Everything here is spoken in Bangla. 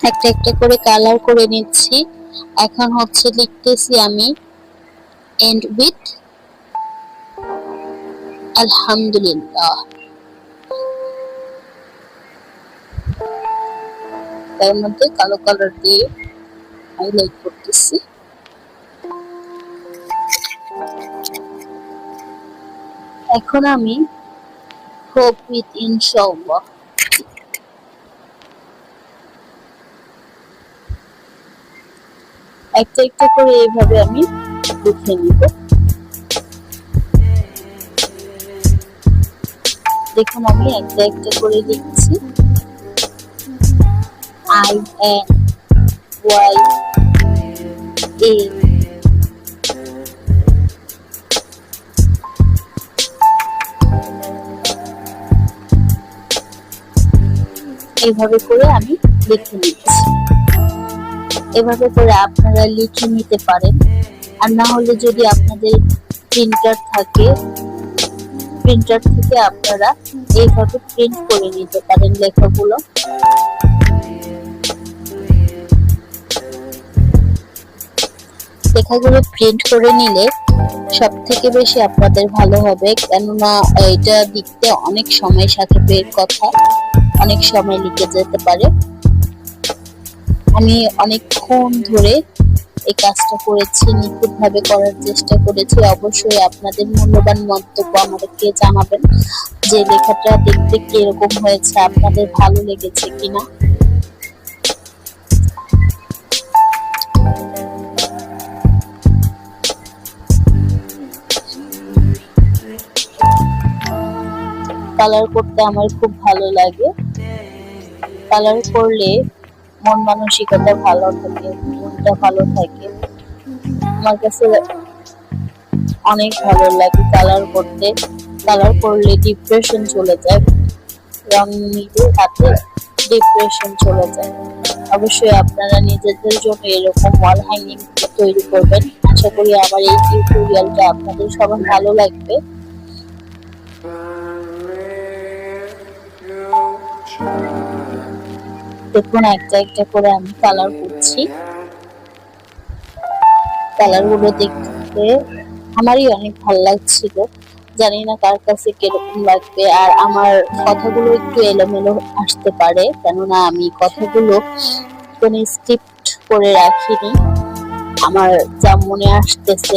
একটা একটা করে কালার করে নিচ্ছি। এখন হচ্ছে লিখতেছি আমি এন্ড উইথ আলহামদুলিল্লাহ। তার মধ্যে কালো কালার দিয়ে হাইলাইট করতেছি। এখন আমি হোপ উইথ ইনশাআল্লাহ একটা একটা করে এইভাবে আমি লিখে নিব। দেখুন আমি একটা একটা করে লিখছি। আই এন ওয়াই এ এইভাবে করে আমি লিখে নিচ্ছি। এভাবে করে আপনারা লিখে নিতে পারেন। আর না হলে যদি আপনাদের প্রিন্টার থাকে, প্রিন্টার থেকে আপনারা এইভাবে প্রিন্ট করে নিতে পারেন লেখাগুলো। লেখাগুলো প্রিন্ট করে নিলে সব থেকে বেশি আপনাদের ভালো হবে, কেননা এটা লিখতে অনেক সময় সাপেক্ষের কথা, অনেক সময় লিখে যেতে পারে। আমি অনেকক্ষণ ধরে এই কাজটা করেছি, নিখুঁতভাবে করার চেষ্টা করেছি। অবশ্যই আপনাদের মূল্যবান মন্তব্য আমাদেরকে জানাবেন যে লেখাটা দেখতে কিরকম হয়েছে, আপনাদের ভালো লেগেছে কিনা। কালার করতে আমার খুব ভালো লাগে। কালার করলে মন মানসিকতা ভালো থাকে, মনটা ভালো থাকে। আমার কাছে অনেক ভালো লাগে কালার করতে। কালার করলে ডিপ্রেশন চলে যায়, রং নিলে হাতে ডিপ্রেশন চলে যায়। অবশ্যই আপনারা নিজেদের জন্য এরকম ওয়াল হ্যাঙ্গিং তৈরি করবেন। আশা করি আমার এই টিউটোরিয়ালটা আপনাদের সবার ভালো লাগবে। দেখুন একটা একটা করে আমি কালার করছি। কালার গুলো দেখতে আমারই অনেক ভালো লাগছিল, জানি না কার কাছে কিরকম লাগবে। আর আমার কথাগুলো একটু এলোমেলো আসতে পারে, কেননা আমি কথাগুলো কোনো স্ক্রিপ্ট করে রাখিনি, আমার যা মনে আসতেছে